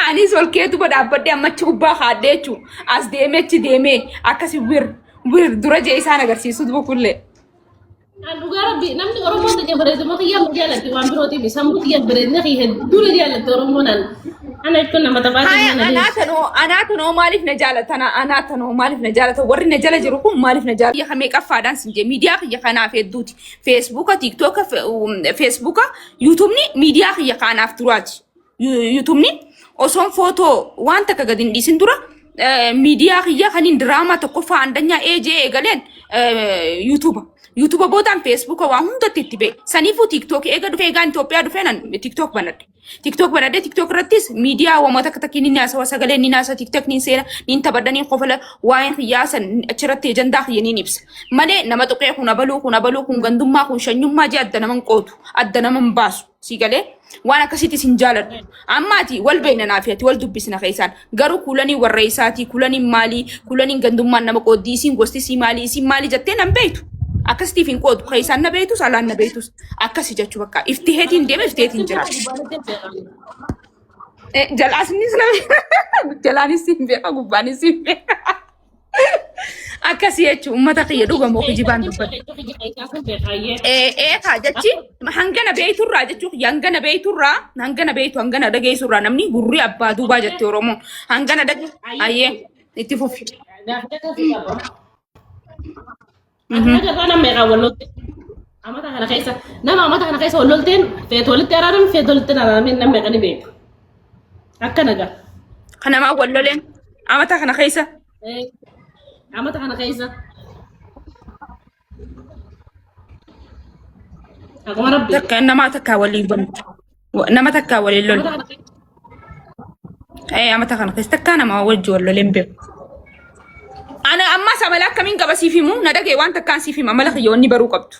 Anis wal keetu badhaabadde ammachi gubbaa haadhee jechuun as deemechi deemee akkasi wir dura jee isaan agarsiisu bukullee. Dhugaa rabbi namni Oromoo ta'e bareeduma kiyyaa jaalatti waan birootiif sammuu kiyyaa bareedina kiyya dura jaalatti Oromoodhaan. Ana jechuun nama taphaatu. Anaatanoo maaliif na jaalatana anaatanoo maaliif na jaalata warri na jala jiru kun maaliif na jaalata. Kamee qaffaadhaan sinjee miidiyaa kiyya kanaaf hedduuti feesbuuka tiiktooka feesbuuka yuutuubni miidiyaa kiyya kanaaf turaati. YouTubeni osoon footoo waan takka gadi hin dhiisin dura miidiyaa kiyya kaniin diraamaa tokkoffaa andanya eejee eegaleen YouTube bootaan Facebook waan hundatti itti bee saniifuu TikTok eega dhufee egaan Itoophiyaa dhufee nan TikTok banadhe. TikTok irrattis miidiyaa uummata akka takkiin inni haasawaa sagalee inni haasawaa TikTok niin seena niin taphadhanii qofala waa'een xiyyaasa achirratti ejandaa kiyya niin ibsa. Malee nama tuqee kun abaluu kun gandummaa kun shanyummaa jee adda naman qootu adda naman baasu sigalee waan akkasitti sin jaaladhu. Ammaati wal beekna naafiyati wal dubbisna keessaan garuu kulanii warra isaati kulanii gandummaan nama qooddii isin gosti isin maali jettee nan beektu. Akkasitti fin qoodu keessaan na beektus alaan na beektus akkasi jechuu bakka iftiheetiin deema iftiheetiin jira. Jalaanis nama jalaanis hin beeka gubbaanis hin beeka. Akkasi jechuun uummata kiyya dhugamoo kijibaan dubbata. Kaa jechi hangana beeyturraa jechuun hangana dhageessurraa namni gurri abbaa duubaa jettee Oromoo hangana ayyee itti fufi. Nama meeqa wallolteen amata kana keessa wallolteen feetolitti araarame nama meeqa ni beeku akka nagaa kanamaa walloleen amata kana keessa akkuma rabbi takka nama takka waliin lolu amata kana keessa takka nama wajji walloleen beeku. Ana amma samala akkamiin qaba siifimu na dhagee waan takkaan siifima amala kiyyoonni baruu qabdu.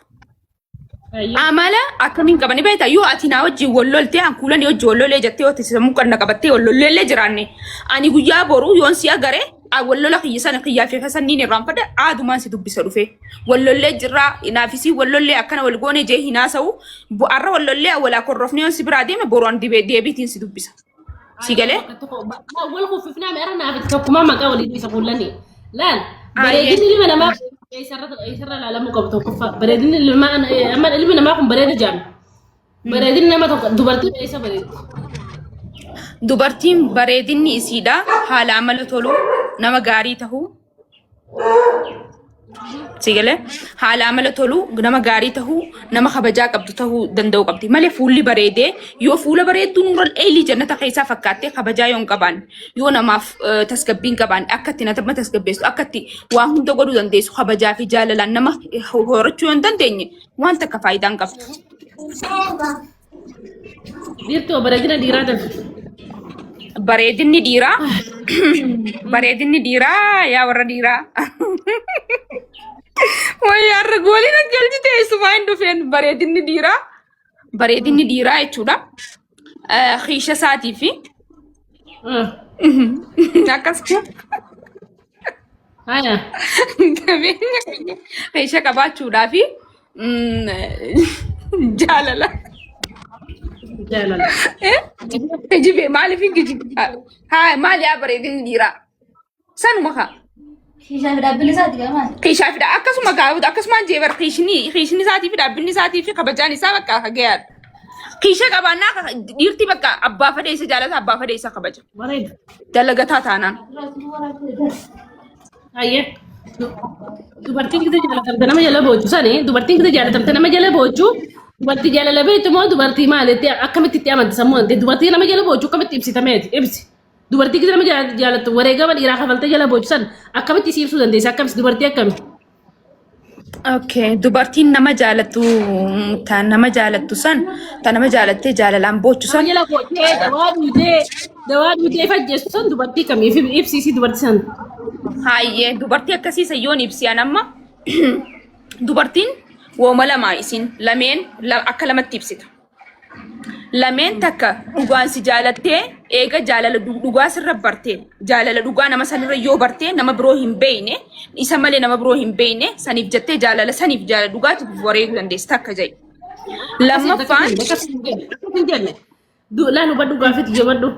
Amala akkamiin qaba ni beektaa yoo ati naa wajjin walloltee hankuulanii wajjin wallolee jettee yoo sammuu qanna qabattee wallollee jiraanne ani guyyaa boruu yoon si agaree wallola kiyya sana kiyyaa fi sanniin irraanfadha aadumaan si dubbisa dhufee wallollee jirraa naafisii wallollee akkana wal goone jee hinaasa'u bu'aarra wallollee walaa korrofne yoon si biraa deeme boruun deebiitiin si dubbisa. Si galee? Wal kuffifnaa meera naafiti tokkummaa maqaa waliin isa fuulanii. Lan, bareedinni ilma namaa isarra ilaalamu qabu tokkoffaa. Bareedinni ilma namaa kun bareeda jaal. Bareedinni nama tokko dubartiin isa bareedu. Dubartiin bareedinni isiidha haala amala tolu nama gaarii tahuu. Sigalee haala amala tolu nama gaarii tahuu nama kabajaa qabdu tahuu danda'u qabdi. Malee fuulli bareedee yoo fuula bareedduun nurra eelii jannata keessaa fakkaattee kabajaa yoon qaban yoo namaaf tasgabbiin qaban akkatti nama tasgabbeessu akkatti waan hunda godhuu dandeessu kabajaa fi jaalalaan nama horachuu yoon dandeenye waan takka faayidaan qabdu. Biirtuu bareedina dhiiraa tafi. Bareedinni dhiiraa yaa warra dhiiraa. Wayyaarra gooliin akkalchi teessumaa hin dhufeen bareedinni dhiiraa jechuudha. Xiisha isaatii fi akkasuma xiisha qabaachuudhaa fi jaalala. Kijibe maaliif hin kijibe? Haa maali yaa bareedinni dhiiraa? Sanuma kaa. Kisha fi dhaabbiin isaati gamaan. Kisha fi akkasuma gaafatu akkasumaan jeebar kiishni isaatii fi dhaabbiin isaatii fi kabajaan isaa bakka hagayaadha. Kisha qabaannaa dhiirti bakka abbaa fadee isa jaalata abbaa fadee isa kabaja. Dalagataa taanaan. Ayyee. Dubartiin kita jaalatamte nama jala boojuu sani dubartiin kita jaalatamte nama jala boojuu dubartii jaalala beektu moo dubartii maalitti akkamitti itti amanti sammuu dubartii nama jala boojuu akkamitti ibsitameeti ibsi. Dubartii kita nama jaalatu wareegama dhiiraa kafaltee jala boojuu san akkamitti si ibsuu dandeessa akkamis dubartii akkami? Okay, dubartiin nama jaalatu tan nama jaalatu san tan nama jaalattee jaalalaan boojuu san. Jala boojee dawaa duutee fajjeessu san dubartii kamiif ibsiisi dubartii san? Hayyee dubartii akkasiisa yoon ibsiyan amma dubartiin wooma lamaa isin lameen akka lamatti ibsita. Lameen takka dhugaan si jaalattee eega jaalala dhugaa sirra bartee jaalala dhugaa nama sanirra yoo bartee nama biroo hin beeyne isa malee nama biroo hin beeyne saniif jettee jaalala saniif jaalala dhugaatu wareeguu dandeessa takka jedhe. Lammaffaan لا نبدو قافت جبدو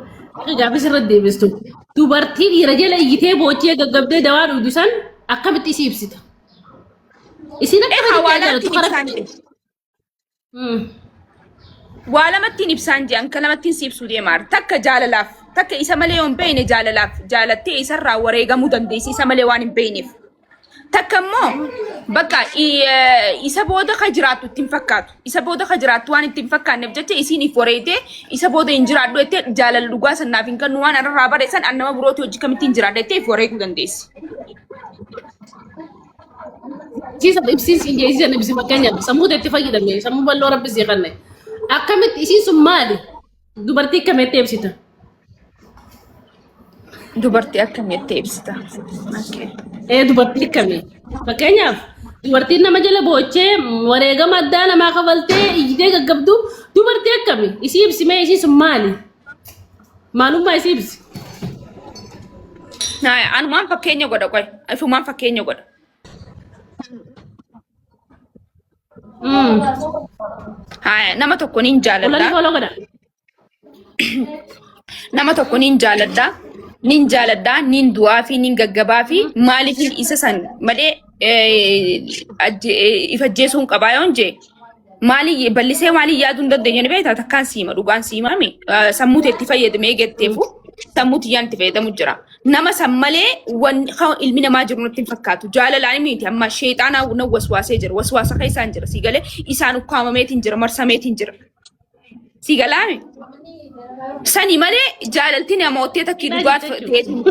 قافي سر الديبستو dubartii dhiira jala iyyitee boochee gaggabdee dawaa dhugu san akkamitti isii ibsita isin akka hawaalatti ibsaan waa lamattiin ibsaan jedhan kan lamattiin siibsuu deemaa takka jaalalaaf takka isa malee yoo hin beekne jaalalaaf jaalattee isarraa wareegamuu dandeessi isa malee waan hin beekneef takka immoo bakka isa booda ka jiraattu ittiin fakkaatu isa booda ka jiraattu waan ittiin fakkaanneef jecha isiiniif wareetee isa booda hin jiraadhu jettee jaalala dhugaa sannaaf hin kennu waan irraa bareessan annama birooti hojii kamittiin jiraadha jettee if wareeguu dandeessi. Jisa ibsin sinjee isin ibsin makanya sammuu itti fayyadamee sammuu bal'oo rabbisee kanne akkamitti isiin sun maali dubartii akkamitti ibsita dubartii akkamitti ibsita dubartii akkamii fakkeenyaaf dubartiin nama jala boochee wareegama addaa namaa kafaltee iyyitee gaggabdu dubartii akkamii isii ibsimee isiin sun maali maalummaa isii ibsi anumaan fakkeenya godha qoy ifumaan fakkeenya godha. Hai, nama tokko niin jaaladha. Nama tokko niin jaaladha, niin du'aa fi niin gaggabaa fi maaliif isa san malee ifajjeesuun qabaa yoon jee maali ballisee maali yaaduu hin dandeenye ni beektaa takkaan siima dhugaan siimame sammuuti itti fayyadamee getteefu sammuuti yaan itti fayyadamu jira. Nama san malee ilmi namaa jiru nutti hin fakkaatu. Jaalalaan miti amma sheexaanaa na waswaasee jira. Waswaasa keessaan jira. Siigalee isaan ukkaamameetiin jira. Marsameetiin jira. Siigalaame. Sani malee jaalalti namootee takkii dhugaat ta'eetiin.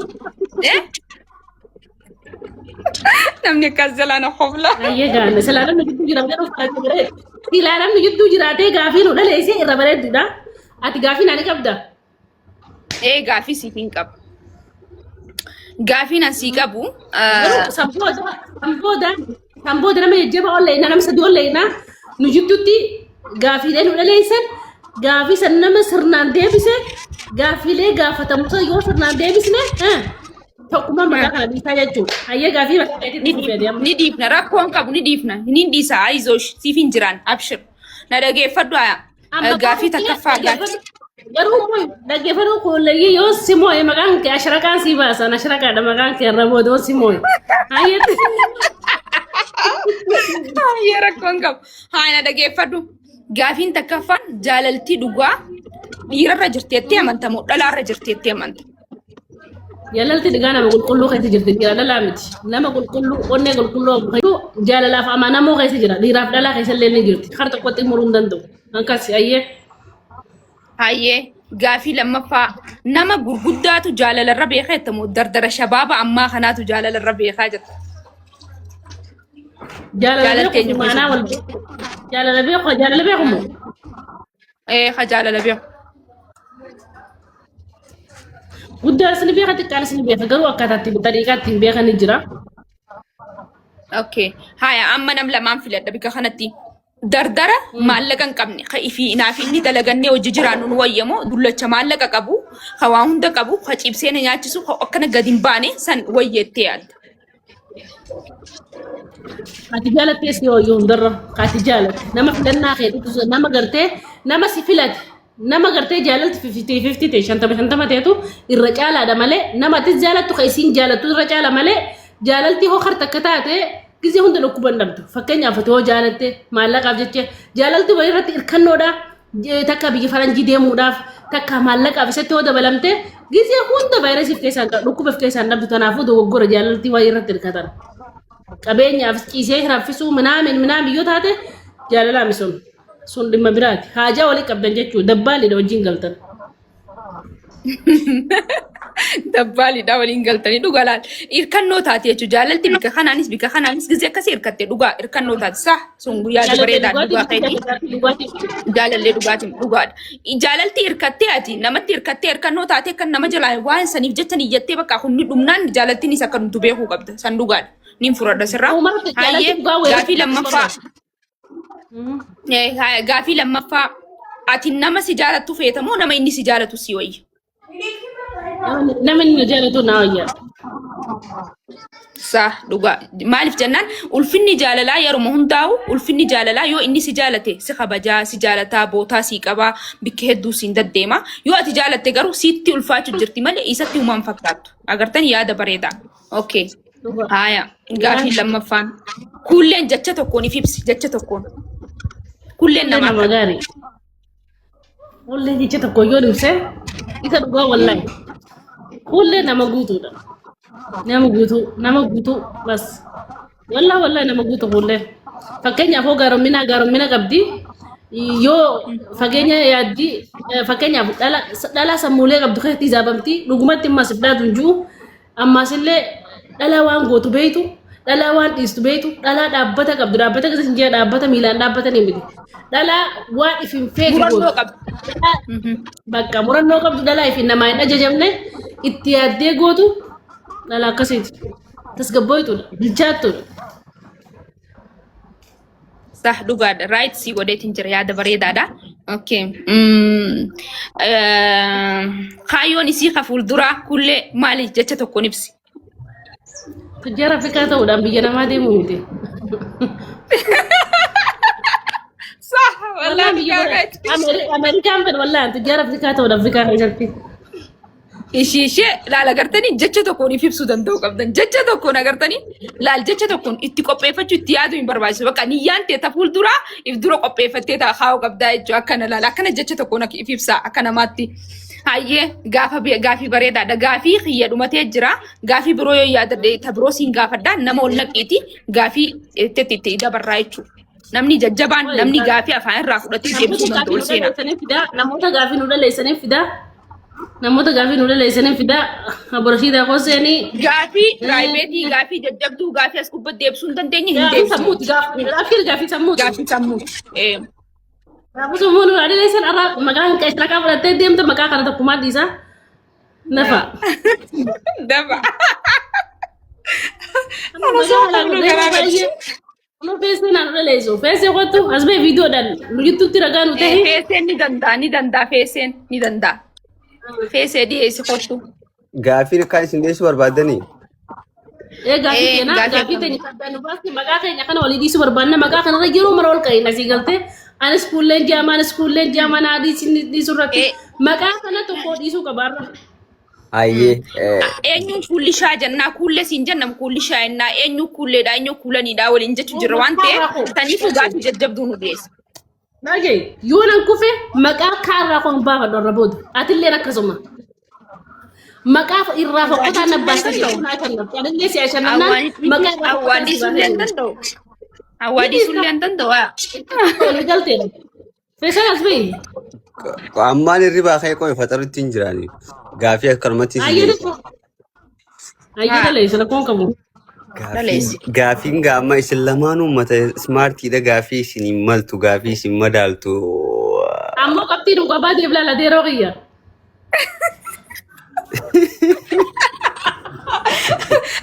Namni akkas jalaan hofla. Ayyee gaana salaalaan nu gidduu jiraatee dhufaa jira. Salaalaan nu gidduu jiraatee gaafii nu dhaleessee irra bareedduudha. Ati gaafii naani qabda? Gaafii siif hin qabu. Gaafii asii qabu. Sambooda nama jajjaba olleena nama sadii olleena nu jidduutti gaafiilee nu dhaleessan gaafii san nama sirnaan deebise gaafiilee gaafatamusa yoo sirnaan deebisne tokkummaa maqaa kana dhiisaa jechuudha. Hayyee gaafii ni dhiifna rakkoon qabu ni dhiifna ni dhiisa aizoosh siif hin jiraan abshir na dhageeffadhu gaafii takkaffaa gaafii. Garuu dhaggeeffadhu koolleeyyii yoo si moo'e maqaan kee ashiraqaan si baasan ashiraqaadha maqaan kee irra boodoo si moo'e. Hayyeetti. Hayyee rakkoon qabu. Haa na dhageeffadhu. Gaafiin takkaffaan jaalaltii dhugaa dhiirarra jirteetti amantamu dhalaarra jirteetti amanta. Jaalalti dhugaa nama qulqulluu keessa jirti dhiira dhalaa miti. Nama qulqulluu onnee qulqulluu jaalalaaf amanamoo keessa jira dhiiraaf dhalaa keessa illee ni jirti. Har tokkotti muruu hin danda'u. Akkas hayyee. Hayyee gaafii lammaffaa nama gurguddaatu jaalalarra beekaa jettamu dardara shabaaba ammaa kanaatu jaalalarra beekaa jirta. Jaalala beeku moo? Jaalala beeku. Guddaa sini beeka xiqqaan sini beeka garuu akkaataatti xariiqaatti hin beekan ni jira. Okay. Haya amma nam lamaan filadha bika kanatti. Dardara maallaqa hin qabne fi naaf inni dalagannee hojii jiraannu nu wayyamoo dullacha maallaqa qabu waa hunda qabu ciibsee na nyaachisu akkana gadi hin baane san wayyettee yaadda. Ati jaalattee si hoyyuu hundarra ati jaalatte nama filannaa keetu nama gartee nama si filate nama gartee jaalalti 50-50 ta'e 50-50 ta'etu irra caalaadha malee nama ati jaalattu ka isiin jaalattu irra caala malee jaalalti hoo harta akka taate ጊዜ ሁንደ ነው ኩበንደምቱ ፈከኛ ፈቶ ጃለተ ማለቃ አብጀቼ ጃለልቱ በይረት እርከኖዳ ተካ ቢይ ፈረንጂ ደሙዳፍ ተካ ማለቃ በሰተ ወደ በለምተ ጊዜ ሁንደ ቫይረስ ፍከሳን ዱኩ በፍከሳን ነብቱ ተናፉ ወጎረ ጃለልቲ ወይረት እርከታን ቀበኛ አፍቂሴ ራፍሱ ምናምን ይዮታተ ጃለላ ሚሶን ሱን ድመብራት ሃጃ ወሊ ቀበንጀቹ ደባል ደወጂን ገልተን Dabbali dah waliin galtanii dhugalaan irkannoo taate jechuudha jaalalti bika kanaanis gisee akkasii irkattee dhugaa irkannoo taate saa sun guyyaa bareedaa dhugaa keetii jaalallee dhugaadha. Jaalalti irkattee ati namatti irkattee irkannoo taate kan nama jalaa waan saniif jecha niyyattee bakka hundi dhumnaan jaalaltiinis akka nuti beekuu qabda san dhugaadha niin fudhadha sirraa. Hayyee gaafii lammaffaa ati nama si jaalattu feetamoo nama inni si jaalatu si wayya. Nama inni jaalatu naa wayya. صح dhugaa maaliif jennaan ulfinni jaalalaa yeroo hundaa'u ulfinni jaalalaa yoo inni si jaalate si kabajaa si jaalataa bootaa si qabaa bikka hedduu siin deddeema yoo ati jaalatte garuu sitti ulfaachuu jirti malee isatti uumaan fakkaattu agartan yaada bareedaa okay haya gaafii lammaffaan kulleen jecha tokkoon ifibsi jecha tokkoon kulleen nama gaarii kulleen jecha tokko yoo ibse isa dhugaa wallahi kulleen nama guutuudha nama guutuu bas wallahi nama guutuu kulleen fakkeenyaaf hoo gaaromina qabdi yoo fageenya yaaddi fakkeenyaaf dhala sammuulee qabdu keessatti zaabamti dhugumatti ammas fidhaatu hinjuu ammas illee dhala waan gootu beeytu dhala waan dhiistu beeytu dhala dhaabbata qabdu dhaabbata keessa hin jee dhaabbata miilaan dhaabbata ni miti dhala waan ifin feetu murannoo qabdu bakka murannoo qabdu dhala ifin namaa hin ajajamne itti yaaddee gootu dhala akkasiiti tasgabboytuudha bilchaattuudha. صح دوغاد رايت سي وديتين جري هذا بريدادا اوكي خايون يسي خفول درا كل مالي جچه تكو نفسي تجارة فكاتا ودام بيجانا ما دي موتي صح والله امريكان بن والله تجارة فكاتا ودام فكاتا جرتي ishee laala agartanii jecha tokkoon ifibsuu danda'u qabdan jecha tokkoon agartanii laal jecha tokkoon itti qopheeffachuu itti yaaduu hin barbaachisu bakka niyyaan ta'e tafuul dura if dura qopheeffattee ta'a haa'u qabdaa jechuudha akkana laala akkana jecha tokkoon ifibsaa akka namaatti hayyee gaafii bareedaadha gaafii xiyya dhumatee jira gaafii biroo yoo yaadadhe ta biroo siin gaafadhaa nama ol naqiiti gaafii itti dabarraa jechuudha. Namni jajjabaan namni gaafii afaan irraa fudhatee deebisuu danda'u seenaa. Namoota gaafii nu dhaleessaniif fidaa. Namoota gaafii nu dhaleessaniif fidaa. Aboroshiidhaa kooseenii. Gaafii raayibeetii gaafii jajjabduu gaafii as gubbaa deebisuu hin dandeenye hin deebisu. Gaafii sammuuti. Gaafii sammuuti. Gaafii sammuu nu dhaleessan irraa maqaan qeessirakaa fudhattee deemte maqaa kana tokkummaa dhiisaa. Nafa. Dafa. No fese na no lezo fese quanto asbe video dan lu youtube tira ganu te fese ni danda fese ni danda fese di ese quanto gaafii kan isin deessu barbaadani gaafii tani kan basti magaa keenya kana wali diisu barbaanna magaa kana yeroo mara ol ka'ina si galte an schoolen jaman adi sin diisu ratti magaa kana tokko diisu qabarra ayyee eenyu kulli shaa jannaa kulle siin jannam kulli shaa ennaa eenyu kulleedha eenyu kullaniidha waliin jechu jira waan ta'eef taniifu gaafii jajjabduu nu dhiyeessa. Nagee yoo nan kufe maqaa kaarraa kon baafa dhoorra booda atillee akkasuma maqaa irraa foqqataa nabbaasa jedhu adillee si ashannannaan maqaa awwaadii sullee hin danda'u awwaadii sullee hin danda'u galteedha feesaan as bahi ammaan hirribaa ka'ee qofa faxarutti hin jiraani gaafii akkanumatti ayyee leessa rakkoon qabu gaafiin gaamma isin lamaanuu mata smaartiidha gaafii isin hin maltu gaafii isin madaaltu ammoo qabxii nu qabaa deeb laala deeroo qiyya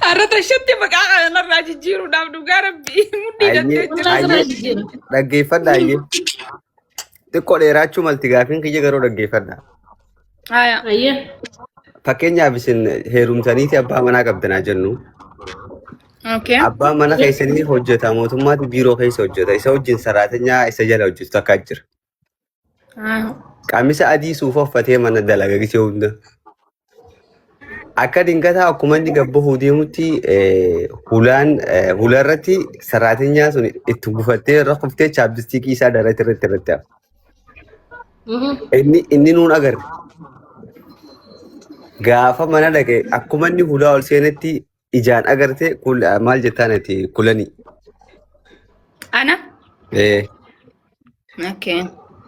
arrata shatti maqaa kanarraa jijjiiruudhaaf dhugaa rabbii mudhii dandeetti dhaggeeffadha ayyee xiqqoo dheeraachuu malti gaafiin kiyya garuu dhaggeeffadha. Ayyee. Fakkeenyaaf isin heerumtaniiti abbaa manaa qabdanaa jennu. Abbaan mana keessanii hojjeta mootummaatu biiroo keessa hojjeta isa wajjin saraatinyaa isa jala hojjetu takka jira. Qamisa adii suufa uffatee mana dalaga gisee hunda. Akka dingataa akkuma inni gabbahuu deemutti hularratti saraatinyaa sun itti buufattee irra kuftee chaappistiikii isaa darate irratti hafa. Inni nuun agarre. Gaafa mana dhaqe akkuma inni hulaa ol seenetti ijaan agarte maal jettaan ati kulani. Ana? Okay.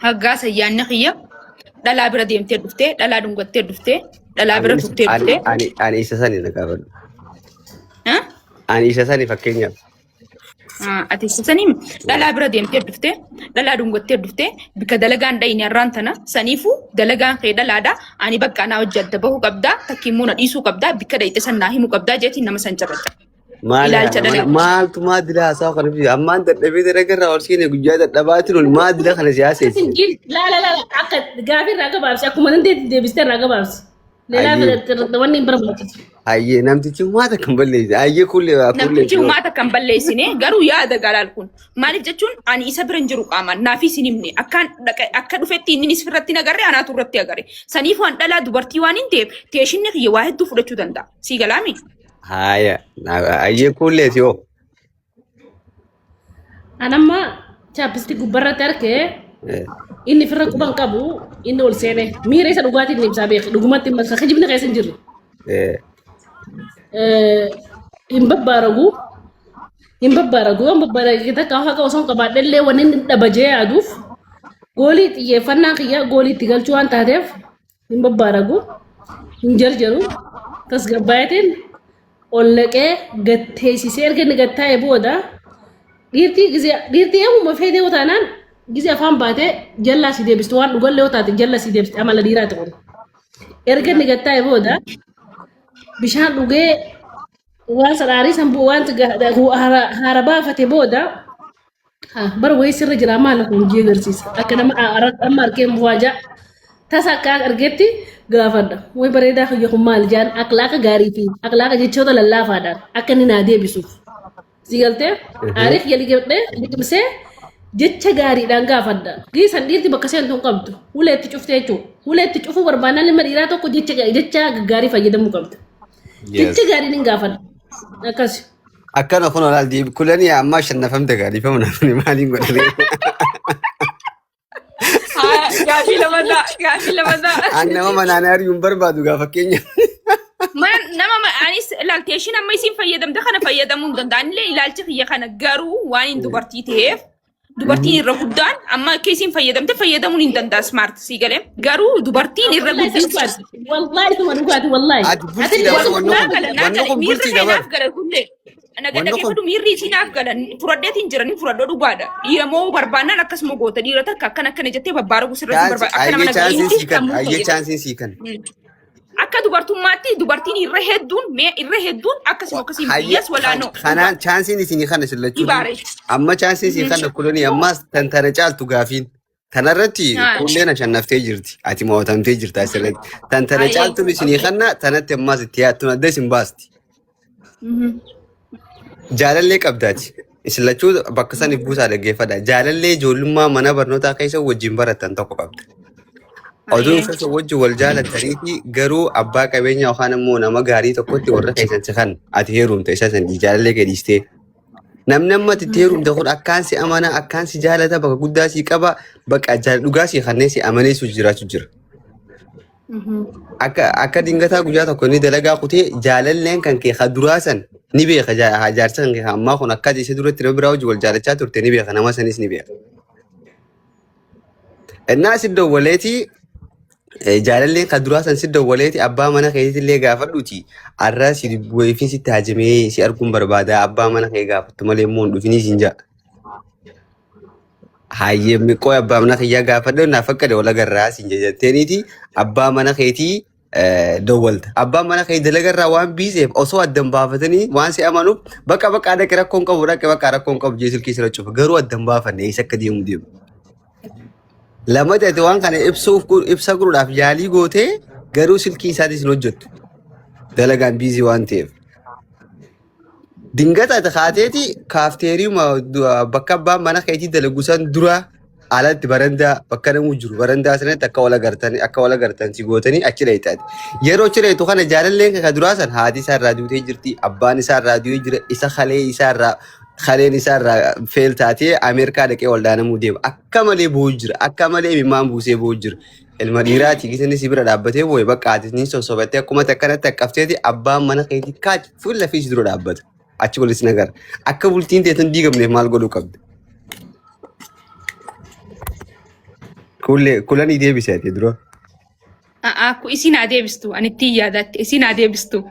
Haggaasa ayyaanni kiyya dhalaa bira deemtee dhuftee dhalaa dhungattee dhuftee dhalaa bira tuftee dhuftee. Ani isa sani na gaafadhu. Ani isa sani fakkeenyaaf. Ati isa sani dhalaa bira deemtee dhuftee dhalaa dhungattee dhuftee bika dalagaan dhayini irraan tana saniifuu dalagaan kee dhalaadha ani bakka anaa hojjadda bahuu qabdaa takkiimmoo na dhiisuu qabdaa bika dhayite san naa himuu qabdaa jeetiin nama san carracha. Maaltu maadila haasawa kana fi ammaan dadhabee dalagarraa ol seene guyyaa dadhabaatiin ol maadila kana siyaaseeti. Laala akka gaafii irraa gabaabsi akkuma dandeetti deebistee irraa gabaabsi. لا لا وني بربط Ayyee namtichi uummata kan balleesse. Ayyee kullee namtichi uummata kan balleessine garuu yaada galaal kun maaliif jechuun ani isa bira hin jiru qaamaan naaf isin himne akka dhufetti inni sirratti nagarre anaatu irratti agarre saniif waan dhalaa dubartii waan hin ta'eef teeshinni kiyya waa hedduu fudhachuu danda'a sii galaami. Haaya ayyee kullee tiyoo. Anamma chaapisti gubbarratti arkee inni firra quban qabu inni ol seene miira isa dhugaatiin ni ibsaa beeku dhugumatti masa kijibni keessa hin jirre. Hin babbaaragu kita kafa ka osoo qabaadhellee wanni inni dhabajee yaaduuf goolii xiyyeeffannaa kiyya goolii itti galchuu waan taateef hin babbaaragu hin jarjaru tasgabbaayetiin ol naqee gatteessisee erga inni gattaa'e booda dhiirtii eemuma feetee utaanaan gize afaan baatee jallaa si deebistu waan dhugallee utaate jalla si deebisti amala dhiiraati kun erga inni gattaa'e booda bishaan dhugee waan sadaarii sanbuu waan haara baafate booda bara wayii sirra jira maala kun jee agarsiisa akka nama amma arkee muwaajaa tasa akka argetti gaafadha way bareedaa kiyya kun maal jaan akhlaaqa gaarii fi akhlaaqa jechoota lallaafaadhaan akka inni naa deebisuuf si galtee aariif yali gadhee liqimsee jecha gaariidhaan gaafadha giisan dhiirti bakka seentu hin qabdu uleetti cuftee jechuudha uleetti cufuu barbaannaan ilma dhiiraa tokko jecha gaarii fayyadamuu qabda. Jecha gaariin hin gaafadha akkas. Akkana kun olaal deebi kulanii amma shannafamte gaarii famu namni maaliin godhatee. Gaafii lamadhaa. An nama manaan ari'uun barbaadu gaafa keenya. Nama anis ilaalteeshin amma isin fayyadamte kana fayyadamuu hin danda'anillee ilaalchi kiyya kana garuu waan hin dubartii ta'eef dubartiin irra guddaan amma akka isin fayyadamte fayyadamuun hin danda'a smart sii galee garuu dubartiin irra guddaan. Wallahi tuma dhugaati wallahi. Ati bultii dabar wanni kun bultii dabar. Nagadda keeffatu miirri isinaaf galan furadheetiin jiranii furadhoo dhugaadha. Dhiira moo barbaannaan akkasuma goota dhiira takka akkana jettee babbaaragu sirratti barbaada. Ayyee chaansiin sii kan. Akka dubartummaatti dubartiin irra hedduun akkasuma biyyas walaanoo. Kanaan chaansiin isinii kana sillachuu. Amma chaansiin isii kana kulanii ammas tantana caaltu gaafiin. Tanarratti kulleen ashannaftee jirti. Ati mo'atamtee jirta asirratti. Tantana caaltuun isinii kana tanatti ammas itti yaattuun adda isin baasti. Jaalallee qabdaati. Sillachuu bakka saniif buusaa dhaggeeffadha. Jaalallee ijoollummaa mana barnootaa keessa wajjin baratan tokko qabda. Oduun keessa wajjin wal jaalatanii garuu abbaa qabeenya yookaan immoo nama gaarii tokkotti warra keessatti kan ati heerumte isa sanii jaalallee gadhiistee. Namni amma itti heerumte kun akkaan si amana akkaan si jaalata bakka guddaa si qaba bakka dhugaa si kanneen si amaneessu jiraachuu jira. Akka dingataa guyyaa tokko inni dalagaa kutee jaalalleen kan kee duraasan ni beeka jaarsa kan kee ammaa kun akka isa duratti nama biraa wajjin wal jaalachaa turte ni beeka nama sanis ni beeka. Innaa si dawwaleetii jaalalleen kan duraasan si dawwaleetii abbaa mana keetillee gaafadhuuti arraa si bu'eefiin sitti haajamee si arguun barbaada abbaa mana kee gaafattu malee immoo hin dhufinii siin jaa. Hayyee miqoo abbaa mana kiyyaa gaafadhu naaf akka dawwala garraa siin jajatteeniiti abbaa mana keetii dawwalta. Abbaan mana kee dalagarraa waan biiseef osoo addan baafatanii waan si amanuuf bakka dhaqe rakkoon qabu dhaqe bakka rakkoon qabu jee silkii sirra cufa garuu addan baafanne isa akka deemu. Lama ta'e waan kana ibsa godhuudhaaf yaalii gootee garuu silkii isaatii sin hojjettu. Dalagaan biizii waan ta'eef. Dingata ati kaateeti kaafteeriuma bakka abbaan mana keetii dalagu san dura alatti barandaa bakka namuu jiru barandaa sanatti akka wal agartan si gootanii achi dheeytaati. Yeroo achi dheeytu kana jaalalleen kan duraa san haati isaa irraa duutee jirti abbaan isaa irraa du'ee jira isa kaleen isaa irraa feel taatee Ameerikaa dhaqee waldaanamuu deema akka malee boo'u jira akka malee imimmaan buusee boo'u jira. Ilma dhiiraati gisanii si bira dhaabbatee boo'e bakka ati sossobattee akkuma akkanatti akkafteeti abbaan mana keetii kaachi fuula fi dura dhaabbata. Achi walis nagara akka bultiin teetan diigamneef maal godhuu qabda. Kulanii deebisee ati dura. Isin haa deebistu ani ittiin yaadatti isin haa deebistu.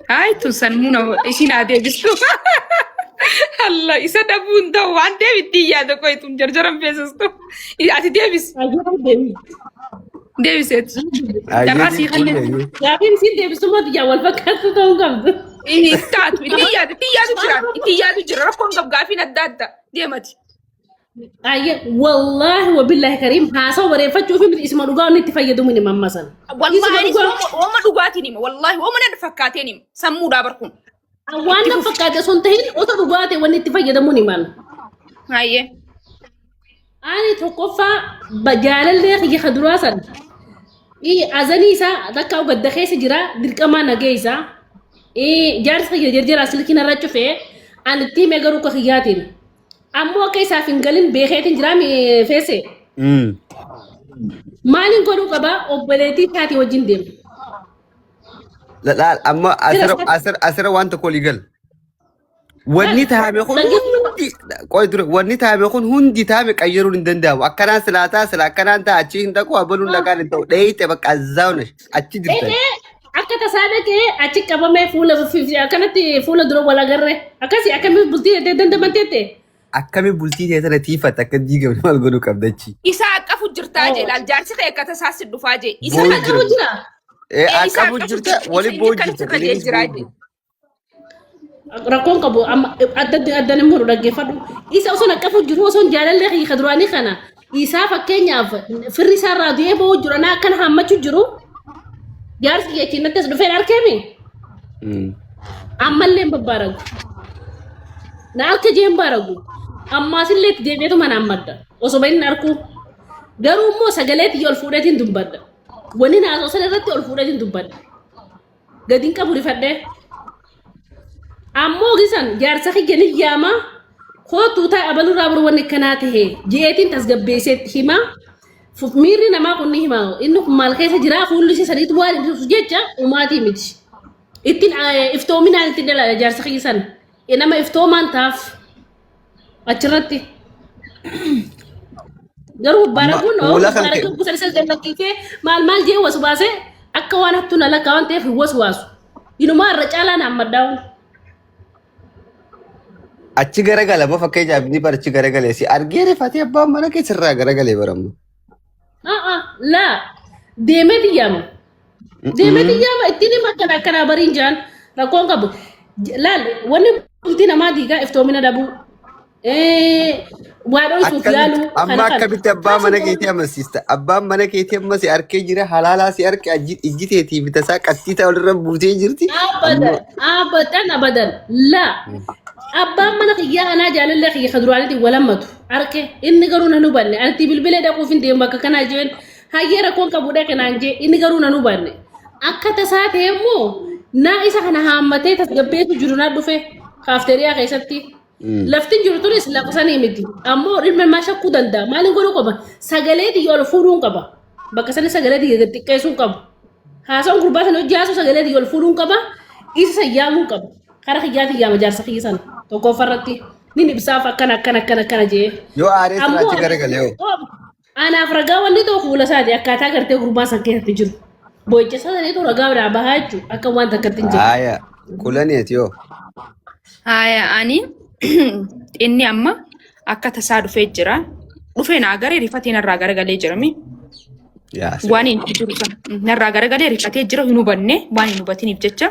Hayi tun sammuu isin haa deebistu. Allah isa dhabuun ta'u waan deebittiin yaada qoytuun jarjaran beeksistu. Ati deebis. Deebiseet. Dabaasii kanneen. Gaafiin isin deebistu moo yaa wal fakkaatu ta'uu qabdu. Taatu ittiin yaadu jira rakkoon qabu gaafiin adda adda deemati. والله وبالله كريم هاسو بريفتشو في اسم رجاء نتفيدوا من إمام مثلا والله أنا وما دقاتني والله وما ندفكاتني سمو دابركم وانا فكرت سنتين وترجعت ونتفيدوا من إمام هاي أنا تقفى بجال اللي يخدروا أصلا أزنيسا ذكاء وقد خيس جرا ديك أمانة جيسا جالس يجرجر أصل كنا رجفه أن التيم يجرو كخياتين أمو كيسا فينجلين بخيتين جرامي فيسه مالين كونو كبا أوبليتي كاتي وجندم لا لا أما أسر وانت كوليجل وني تهامي خون هندي قوي درك وني تهامي خون هندي تهامي كأيرو لندندا وأكنا سلاتا سلا كنا أنت أشين تكو أبلون لكان أنت ده تبقى الزاونش أشي درك akka tasaadha kee achi qabamee fuula akkanatti fuula dura wal agarre akkasii akkamitti bultii dandamantette akkami bultii teessana tiifata akka diigamne maal godhuu qabdachi isa aqafu jirtaa jee laal jaarsi kee akka tasaasi dhufaa jee isa Boojii aqafu jira aqafu jirta wali boojii jiraa jee rakkoon qabu amma addan immoo dhaggeeffadhu isa osoo aqafu jiru osoo jaalallee hiika duraanii kana isaa fakkeenyaaf firri isaa irraa du'ee ba'uu jiru naa akkana hammachuu jiru jaarsi jechuun nattas dhufeen arkeemi ammallee hin babbaaragu na akka jee hin baaragu ammaasillee itti deebi'eetu mana ammadda osoo bahin arku garuu immoo sagaleetti ol fuudheetiin dubbadda wani naasoo sana irratti ol fuudheetiin dubbadda gadiin qabu rifadhee ammoo gisan jaarsa kiyya ni yaama kootuu taa'e abalurraa buru wanni akkanaa tahe jeetiin tasgabbeesseetti himaa miirri namaa kun ni himaa inni kun maal keessa jira fuulli isa sadiitu waan ibsu jecha umaatii miti ittiin iftoominaan itti dhala jaarsa kiyya san nama iftoomaan taaf achirratti garuu baaraguun baaraguun kusan isa gallakiifee maal jee wasu baasee akka waan hattuu na lakkaa waan ta'eef hin wasu waasu inumaa irra caalaa naan maddaa'u. achi garagala ba fakkeenyaaf ni barachi garagalee si argee rifatee abbaan mana keessarraa garagalee baramu. laa deemee diyyama ittiin hima akkana bariin jaan rakkoon qabu laal wanni bultii namaa diigaa iftoomina dhabuu waa dho'isuuf yaaluu amma akkamitti abbaan mana keetii amansiista abbaan mana keetii amma si arkee jira halaalaa si arke ijjiteetii bitasaa qattii ta'e olirra buutee jirti. abadan laa abbaan mana kiyyaa anaa jaalallee kiyya kaduraaniitiin walammatu arke inni garuu nan hubanne anti bilbilee dhaquuf hin deemu bakka kanaa jeen hayyee rakkoon qabudha kanaan jee inni garuu nan hubanne akka tasaa ta'e immoo naa isa kana haammatee tasgabbeetu jiru naa dhufe kaafteeriyaa keessatti laftiin jiru turis lafa sanii miti ammoo dhimma maa shakkuu danda'a maaliin godhuu qaba sagaleetii ol fuudhuun qaba bakka sani sagaleetii gadi xiqqeessuun qabu haasawwan gurbaa sana hojii haasoo sagaleetii ol fuudhuun qaba isa sayyaamuu qaba kara kiyyaatii yaama jaarsa kiyya sana tokkoffarratti nin ibsaaf akkana jee yoo aaree siraachi garagalee yoo anaaf ragaa wanni ta'u fuula isaati akkaataa gartee gurbaa san keessatti jiru boo'icha saniitu ragaa biraa bahaa jechuudha akka waan takkatti hin jiru. Haaya kulaneeti yoo. Haaya ani inni amma akka tasaa dhufee jira dhufee naa garee rifatee narraa garagalee jirami. Waan hin jiru san narraa garagalee rifatee jira hin hubanne waan hin hubatiniif jecha.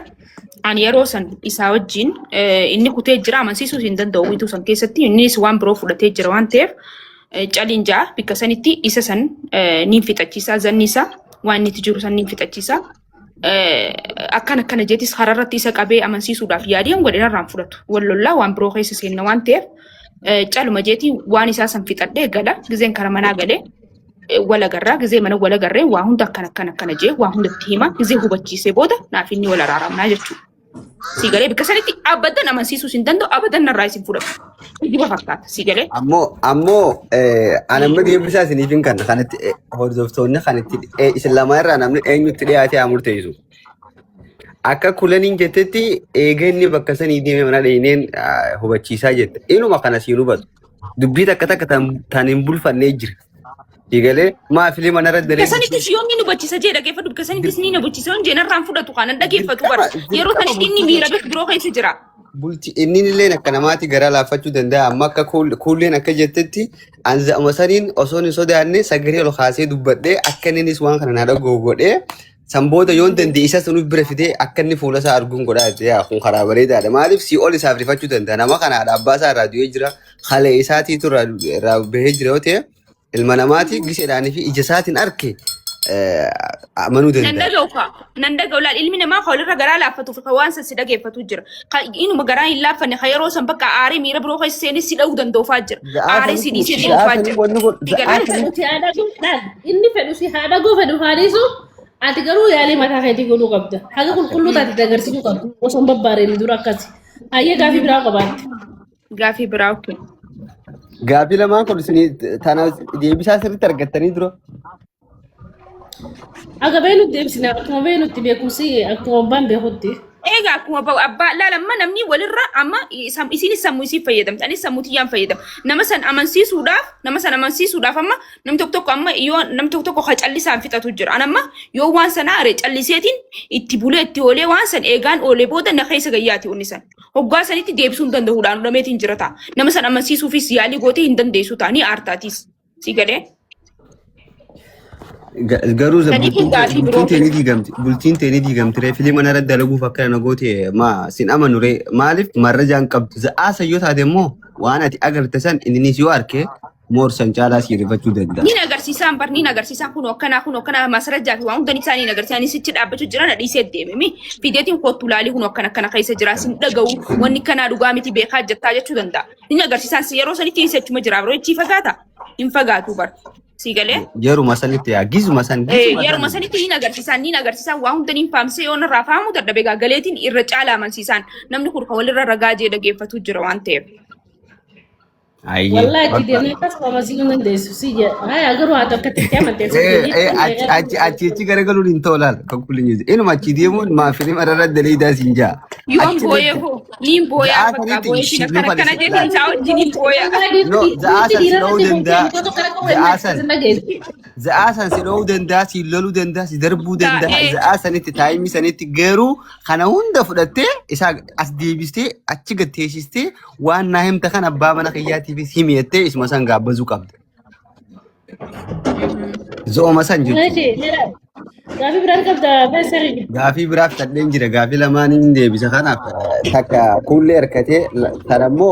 Ani yeroo san isaa wajjin inni kutee jira amansiisuu hin danda'u wiituu san keessatti innis waan biroo fudhatee jira waan ta'eef caliin ja'a bikka sanitti isa san niin fixachiisaa zanni isaa waan inni jiru san niin fixachiisaa akkana jeetis hararratti isa qabee amansiisuudhaaf yaadiin godhinarraan fudhatu wallollaa waan biroo keessa seenna waan ta'eef caluma jeetii waan isaa san fixadhee gala gizeen kara manaa galee wala garraa gizee mana wala garree waa hunda akkana jee waa hundatti hima gizee hubachiisee booda naaf inni wal araaramnaa jechuudha. Sigalee bikka sanitti abadan amansiisuu hin danda'u abadan narraa isin fudhatu. Dhiba fakkaata sigalee. Ammoo anamma deebisaa isiniif hin kanatti hordoftoonni kanatti isin lama irraa namni eenyutti dhiyaatee haa murteessu. Akka kulaniin jettetti eeganni bakka sanii deemee mana dheeneen hubachiisaa jette. Inuma kana siin hubatu. Dubbii takka tan hin bulfannee jira. Sigalee maafilii mana irra dalee. Kasanitti shiyoon ni hubachiisa jee dhageeffatu kasanitti ni hubachiisa on jeenarraan fudhatu kanan dhageeffatu bara yeroo sanitti inni miira biroo keessa jira. Bulti inni illee akka namaatti gara laafachuu danda'a amma akka kuulleen akka jettetti anza'ama saniin osoo hin sodaanne sagalee ol kaasee dubbadhee akka innis waan kana naadha godhee sanbooda yoon danda'e isa sunuuf bira fidee akka inni fuula isaa arguun godhaa kun karaa bareedaadha maaliif si ol isaaf rifachuu danda'a nama kanaadha abbaa isaa irraa du'ee jira خلي إساتي ترى بهجرة المناماتي قش يعني في إجازات أركي منو ده نندقوا لا العلم ما خول الرجال لا فتو في خوانس السدقة فتو جرا إنه مجران إلا فن خيرو سنبك عاري ميرا بروح السنة سيدو دندو فاجر عاري سيدي سيدو فاجر إني فلوسي هذا جو فلو هاريسو أتقولوا يا لي ما تاخدي كلو قبضة هذا كله تتذكرسي قبضة وصم ببارين دورا كاسي أيه غافي براو قبض غافي براوكي غافي لما كل سنة تانا دي بيسا سر ترقتني درو أقبله ديبسنا أكمله تبيكوسي أكمل بيهودي إيه كوما بو أبا لا لما نمني وللرا أما إسيني سموسي فيدم تاني سموتيان فيدم نمسن أمانسي سوداف نمسن أمانسي سوداف أما نمتوكتوك أما يو نمتوكتوك خج اللي سام في تطجر أنا ما يو وانسن أرج اللي سيتين اتبولة اتولي وانسن إيجان أولي بودا نخيس جياتي ونسن هقاسن يتديبسون دندهولان رميتين جرتا نمسن أمانسي سوفي سيالي قوتي هندن ديسو تاني أرتاتيس سيجده garuza bultiin teenii diigamtire fiilima na radda laguu fakkaata na goote ma sin amanure maaliif marrajaan qabdu za'aasa yoo taate immoo waan ati agarte san innis yoo arke moorsan caalaa si rifachuu danda'a. Ni agarsiisan kun akkana masarajaa fi waan hundanii isaanii agarsiisan sichi dhaabbachuu jiran dhiisee deememi fiideetiin kootu laalii kun akkana keessa jira sin dhaga'u wanni kanaa dhugaa miti beekaa jettaa jechuu danda'a. Ni agarsiisan yeroo sanitti isachuma jira biroo ichi fagaata hin fagaatu bar. Sigale? Yeruma sanitti gizuma san. Yeruma sanitti ni agarsiisan waan hundanii faamsee yoo narraa faamu dadhabe gaagaleetiin irra caalaa amansiisan namni kun kan walirra ragaa jee dhageeffatu jira waan ta'eef. Wallahi tidene kas pamazino ndesu sije haya agaru atokati kama teso achi garagalu intolal kakulinyi inuma chidemo ma film arara dalida sinja yon boye ko nin boya fakka boye shi kana je tin chawo jini boya no za asan sido denda si lolu denda si darbu denda za asan itti taimi saniti geru kana hunda fudatte isa as debiste achi gatteeshiste waan naahimta kana baabana qiyati bis himiyete isma san gaabazu qabde zo masan jiru gaafi biraa qabda besari gaafi biraa fadhen jira gaafi lamaan deebisa kana takka kulle erkate tanammo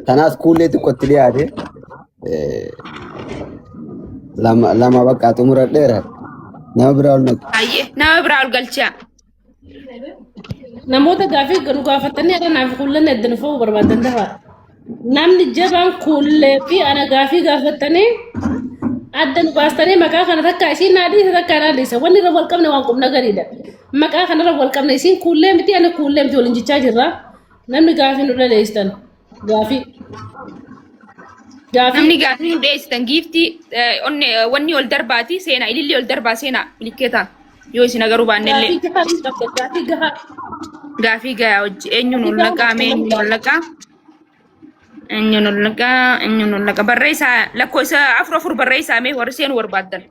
tanas kulle tikkotti dhiyaate lama bakka xumura dheera nama biraa ol naqu nama biraa ol galchaa namoota gaafi ganu gaafatanii akka naaf kullan eddan foo barbaadan dafa namni jabaan kullee fi ana gaafi gaafatanii addan baastanii maqaa kana takka isiin naadii takka naadii wanni irra wal qabne waan qubna gariidha maqaa kana irra wal qabne isiin kullee miti ana kullee miti waliin jechaa jirra namni gaafi nu dhaleessan gaafi namni gaafi nu dhaleessan giifti wanni ol darbaati seenaa ililli ol darbaa seenaa milikeeta yoo isin agaruu baannellee gaafi gayaa hojii eenyuun ol naqaa eenyuun ol naqa barreessaa lakkoofsa afur barreessaa mee warri seen warbaaddan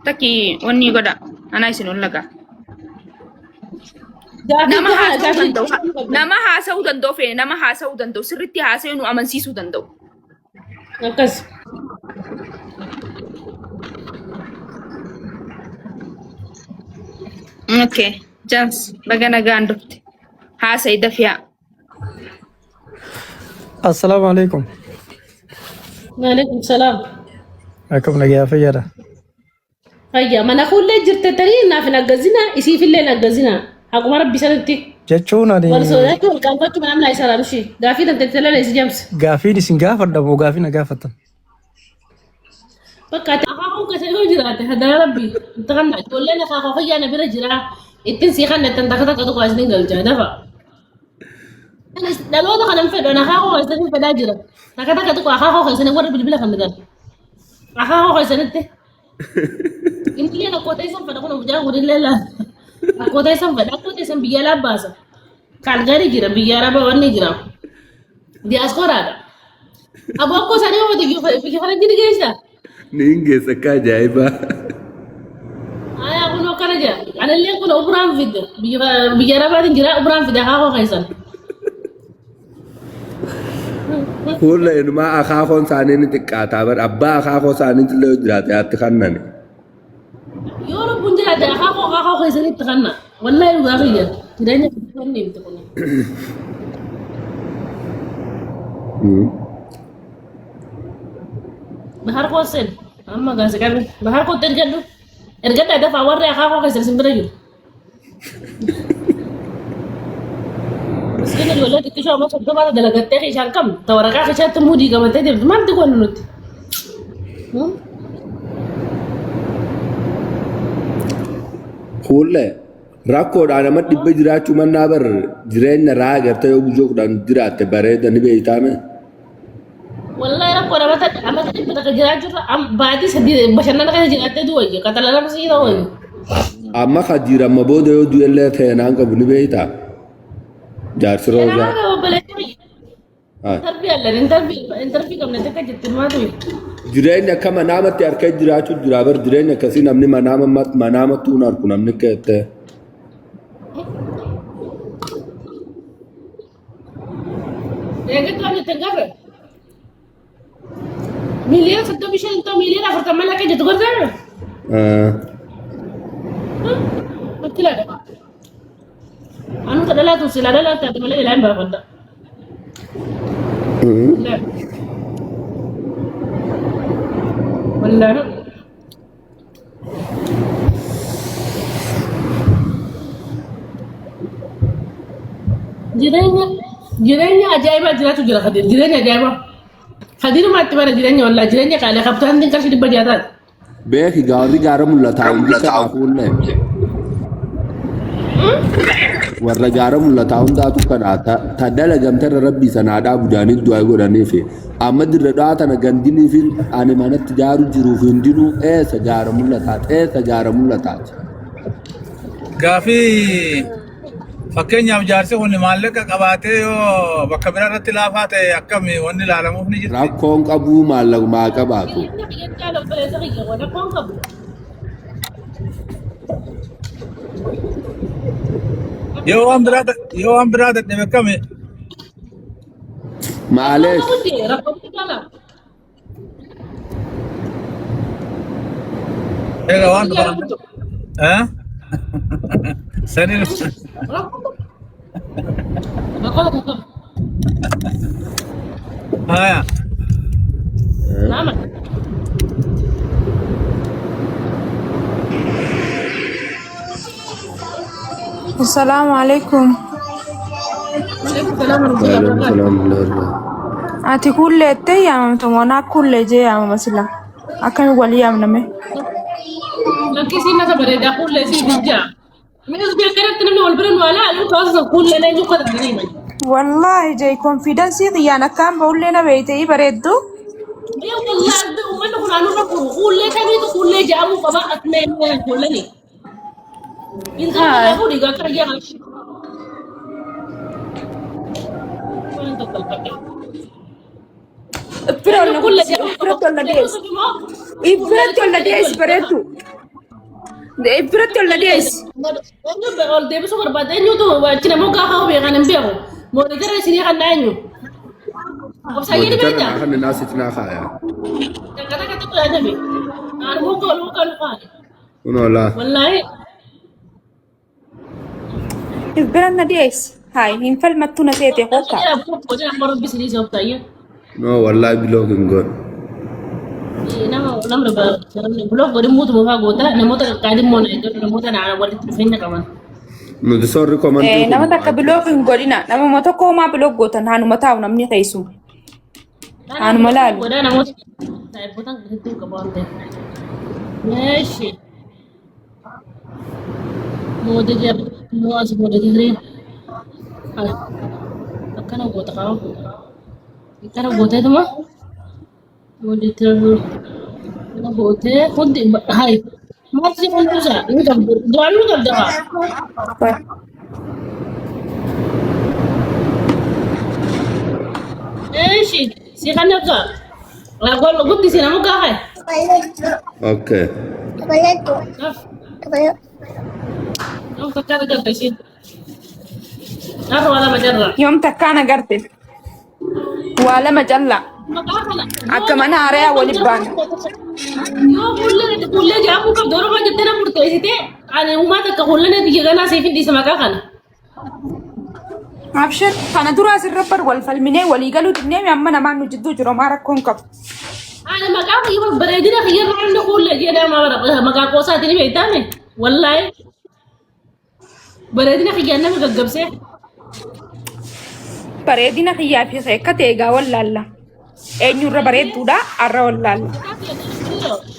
takki wanni godha anaa isin ol naqa nama haasa'uu danda'u feene nama haasa'uu danda'u sirriitti haasa'uu nu amansiisuu danda'u. Akkas. Okay, James, bagana gandufti. Haasa'ii dafiyaa. السلام عليكم. وعليكم السلام. أكم نجيا فيرا. فيا ما نقول لك جرت تري نافنا جزنا يصير في الليل جزنا. أقوم ربي سنتي. جتشونا دي. ورسولك والكلام كتب من أملا يسار مشي. قافي ده تتلا ليس جيمس. قافي دي سنجافر ده مو قافي نجافة. فكرت أخاهم كسيرو جراته هذا ربي. تغنى تقول لنا أخاهم خيا أنا برجرا. التنسي خلنا تنتقد كتوك عشرين قلجة دفع. لو ده خلنا نفيد أنا أخاهم عشرين في داجرة. نكذا كتوك أخاهم خيسنا ورا بالبلا خلنا أخاهم خيسنا تة. إنتي أنا كوتاي سام فدا كنا بجاه ورين لا. كوتاي سام فدا كوتاي سام بيجالا باسا. كالغاري جرا بيجالا بورني جرا. دي أسكورا. أبو أكو ساني هو تيجي خلنا جري جيسا. ninge saka jaiba aya kuno karaja ana le kuno ubran vid bigara badin jira ubran vid ha ho khaisan kulla inma akhakon sanin tikata bar abba akhakon sanin tilo jirate atkhanani yoro bunjira da ha ho khaisan itkanna wallahi ugariya tidanya kunni bitakuna bahar kosen amma gas kan bahar ko tergalu ergata da fa warra ka ko kasir simbira jul مسكين الولاد كيشوا ما صدقوا بعد دلقات تاخي شان كم تورقا خشات مودي كما تدير ما تقول نوت Kulle rakkoodhaan namatti dhibba jiraachuu mannaa bar jireenya raa agartee yoo bujookudhaan jiraatte bareeda ni beeytaame. والله رب ولا ما تبي تجرا جرا بعدي سدي بشرنا كذا جرا تدوي كتلا لا مسيرة وين Amma kajiira amma booda yoo du'ellee ta'e naan qabu ni beeyta. Jaarsi أنا roozaa. ما قبل تربية لا تربية كم نتكلم جت ما تبي Jireenya akkama namatti harkee jiraachuu jira bar jireenya akkasii namni manaamatti hun harku namni keette. يا قلت أنا تنقبل مليون ستة بيشيل أنت مليون أفرت ما لك جت غرزة قلت لا أنا كذا لا توصل لا تعتمد على العين بقول لا والله جيراني أجايبة جيراتو جرا خدير جيراني أجايبة خدير ما تبغى جيراني والله جيراني قال خبطان دين كرشي دبجاتات Beeki gaarri gaara mul'ataa hundi kana fuullee. Warra gaara mul'ataa hundaatu kana ta dalagamtarra rabbii sanaadhaa budaaniif du'aa godhaniif amma dirra dhaatana gandinii fi ani manatti jaaru jiruuf hundinuu eessa gaara mul'ataati. Gaafii fakkeenyaaf jaarsi kun maallaqa qabaatee yoo bakka biraa irratti laafaa ta'e akkami wanni ilaalamuuf ni jira. Rakkoon qabuu maallaqaa qabaatu. Yoo waan biraa dadhabe akkami Maalees egaa waan biraa saniin haya Assalamu alaikum. Ati kulle te yaamamtu wana kulle je yaamama sila. Akkami wali yaamname. Lakkisi nasa bareedaa kulle si bijjaa. Minas beekaratti namni wal bira nu alaa aluu taasisa kulle na eenyu kada ganii. Wallahi je confidence qiyaan akkaan ba'ullee na beeytee bareeddu. Wallahi uummanni kun anu rakku kulle kamiitu kulle jaamu qaba atmee kulle ni. Inta aku diga kerja lagi. Ibran dies. Hai, infal mattu na sete hoka. No, wallahi biloogin god. Nama blog gori mutu muka gota namota kadi mona itu namota na wali tufenya kaman. No, the sorry comment. Nama takka blogin godina. Nama moto ko ma blog gotan hanu mataw namni kaisu. Hanu malal. Goda namota. Saya potang gitu ke bonte. Meshi. Mode dia muas mode dia. Akan gota kau. Ikan gota itu mah. Mode terus. Ikan gota. Kundi hai. Masih kundi sah. Ini kan dulu kan dah. Meshi. Si kan apa? Lagu di sini mau kah? Okay. Kamu kakak ada sih. Apa wala majarra? Yom takkana garte. Wala majalla. Akka mana area wali ban. Yo kulle jamu ka doro ma jittana murto isite ani umata ka kulle ne diga na sefin di sama kakana. Abshir kana dura sirrabar wal falmine wali galu dinne mi amma na manu jiddu juro mara kon kap. أنا مقام يبغى بريدنا خير عنده كل شيء ده ما برا مقام قوسات اللي بيتامي والله بريدنا خيرنا مقام سه bareedina kiyyaa fi akka teegaa wallalla eenyurra bareedduudha arra wallalla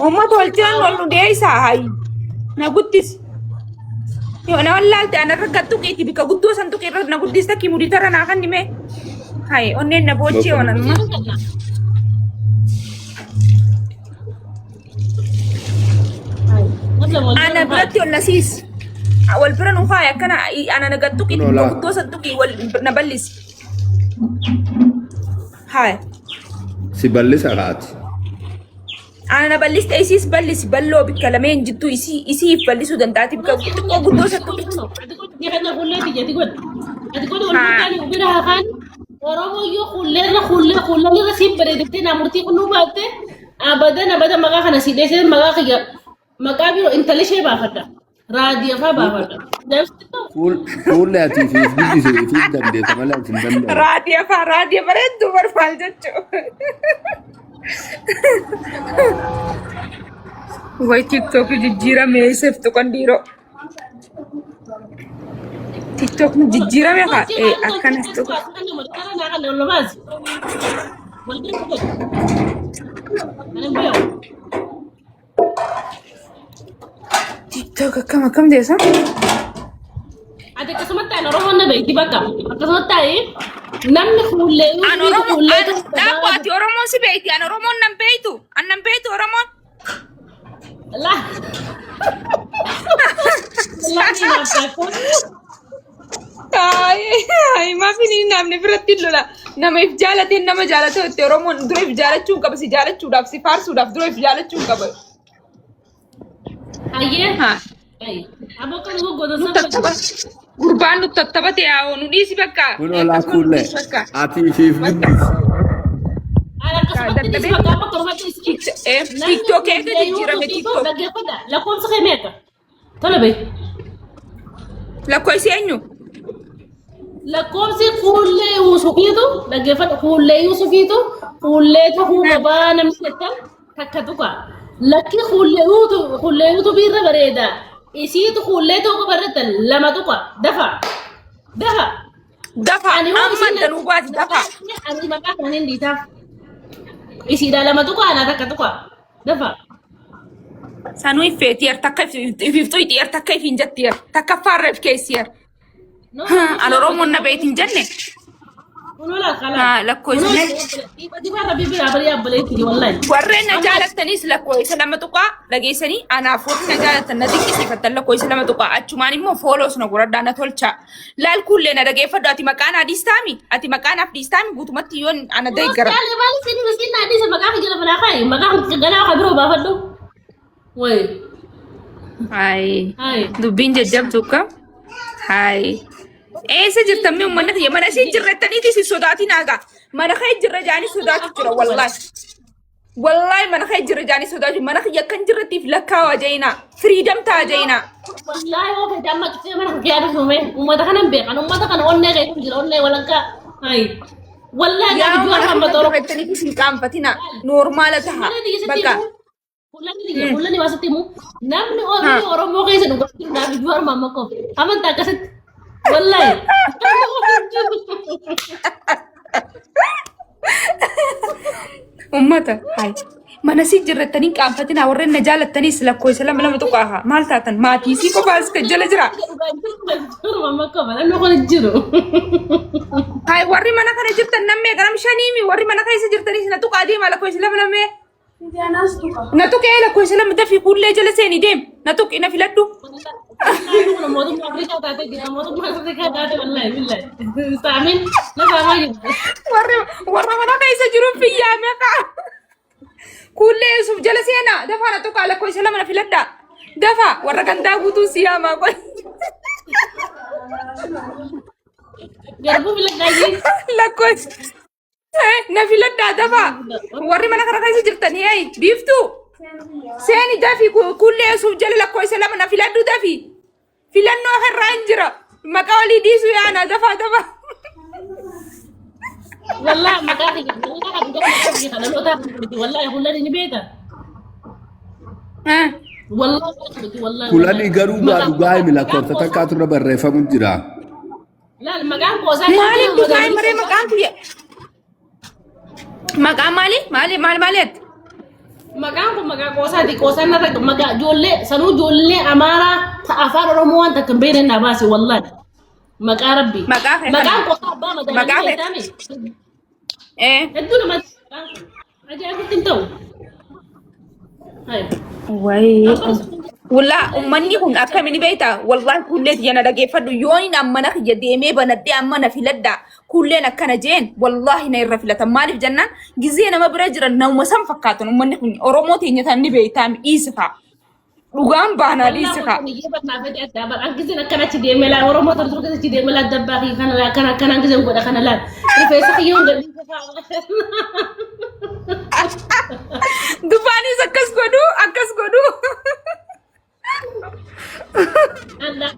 uummata wal jiran wal hundee isaa hayi na guddis yoo na wallaalte anarra gattu keeti bika guddoo san tuqe irra na guddis takki mudii tarra naa kan hime hayi onneen na boochee onanuma ana biratti ol nasiis wal bira nu faaya akkana ana na gattu keeti bika guddoo san tuqi wal na bal'isi hayi Si ballisa kaati. ana bal'iste isiis bal'isi balloo bikka lameen jittu isiif bal'isuu dandaati bikka xiqqoo guddoo sattu Jangan kulit dia tikut. Tikut orang kan ubira kan. Orang yo kuller ni rasib beredikte namurti kunu batte. Abadan maga kana si dese maga kaya. Maga biro intelligent ba fata. Radio fa ba fata. Fuul ati fi guddise fi dandeessa malee ati hin danda'u. raadiyaa bareeddu barbaal jechuu way tiktok jijjiirame seeftu qondiiroo tiktok jijjiirame ka akkanas tuqa tiktok akkam deesa Ada kesempatan orang mana baik tiba kam. Kesempatan namni kulle. an oromoo dhaabbaati oromoon si beeyti an oromoon nan beeytu an nan beeytu oromoon Lah. Lah ni apa? ay maafin namni biratti lola nama if jaalateen nama jaalatu itti oromoon dura if jaalachuu qaba si jaalachuudhaaf si faarsuudhaaf dura if jaalachuu qaba Ayah. ha Ay. Abo kan gua godo nu tattaba gurbaan nu tattabate yaa'oo nu dhiisi bakka Kun olaa kuulle ati fi guddise. Ada kesempatan di sebelah kamu terus itu. tiktok eega jijjiirame tiktok Dhaggeeffadha. Lakkoofsa kee meeqa? Tola bee. lakkoofsi eenyu Lakkoofsi fuullee Yuusufiitu dhaggeeffadha. Fuullee Yuusufiitu fuullee tahuu qabaa namni jettan takka tuqa. Lakki fuullee Yuutubii irra bareeda. Isiitu fuullee ta'uu barreetta lama tuqa. Dafa. dafa amma danuu baati dafa Ani maqaa kan hin dhiitaaf. Isiidha lama tuqa ana takka tuqa. Dafa. sanuu ifeetiyer takka ififtuu itiyer takka ifin jettiyer takka faarreef keessiyer an oromoon na beetin jenne Kunola kala. lakkoofsi Tiba-tiba Rabbi biraa bari yaabbalee wallahi. warreen na jaalattanis lakkoofsa lama tuqaa dhageessanii anaaf warri na jaalattan na dinqisiifattan lakkoofsa lama tuqaa achumaan immoo fooloos na godhadhaa na tolcha laal kullee na dhageeffadhu ati maqaan adiistaami ati maqaan afdiistaami guutumatti yoon ana deeggara Kali bali sini mesti nanti sama kakak jalan pada kai. Maka segala kakak bro bapak tu. Woi, hai dubbiin jajjabdu ka hai eessa jirtamme ummanna kiyya mana ishee jirrettaniiti si sodaatinaaga mana kee jirra jaanii sodaatu jira wallahi mana kee jirra jaanii sodaatu mana kiyya akkan jirrettiif lakkaawaa jayinaa firiidam taa jayinaa wallahi wah kita mak kita mana kerja ada semua. Umat kan kan umat kan onne kayak itu onne walangka. Hai. Wallahi yaa nak jual mana sama kee toro. jirrettaniiti si qaanfatina normaala taha bakka Bulan ni maksudmu? Namni orang mau kayak sedang nak jual mama kau. Aman tak kaset. Wallahi. ummata hai mana si jirrettanii qaanfatina warreen na jaalattanis lakkoofsa lama tuqaaha maal taatan maatii sii qofaas kan jala jira Mama kau mana nak kau jiru. hai warri mana kana jirtan nammee ganam shaniimi warri mana keessa jirtanis na tuqaa deema lakkoofsa lama lamee na tuqee lakkoofsa lama dafii fuullee jala seeni deem na tuqi na filadhu Motor Afrika tadi dia motor Afrika tadi wallahi billahi. Samin, na sama gitu. warra mana keessa jiru fiyyaa meeqa kuullee suuf jala seena dafaa na tuqaa lakkoofsa lama na filadhaa dafaa warra gandaa guutuu siyaamaa qoy Garbu bilang lagi. lakkoofsa na filadhaa dafaa warri mana kana keessa jirtanii ay biiftuu seeni dafii kuullee suuf jala lakkoofsa lama na filadhu dafii filannoo irraa hin jira maqaa walii dhiisuu yaana dafaa والله مقاطع والله يقول لي بيتها والله والله kulani garuu gaadhu gaa'imi lakkoofsa takkaatu irra barreeffamu jira. لا المقام قوسان maaliif dhugaa maree maqaan kuyya maqaan maaliit maqaan qoosaati qoosaan irra maqaa ijoollee sanuu ijoollee amaaraa afaan oromoo waan takka hin beekne naa baase wallahi maqaa rabbi Maqaa kee maqaan kana. qoosaa abbaa Maqaa magaalaa kee. jedhame hedduu namatti ajaa'ibutti hin ta'u. Wallaa ummanni kun akkamiin beektaa? Wallaahi kullee yana dhageeffadhu yoon ammana kiyya deemee banadhee ammana filadhaa kulleen akkana jeen wallaahi na irra filatan maaliif jennaan gizee nama bira jiran nama san fakkaatan ummanni kun Oromoo teenya tan ni beektaa dhiisifa dhugaan baanaa dhiisifa. Angizin akkanatti deemee laa Oromoo tartuu keessatti deemee laa dabbaa fi kana angizin godha kana laa rifeensa kiyyoon gadhiisa Dubaanis akkas godhu. Allah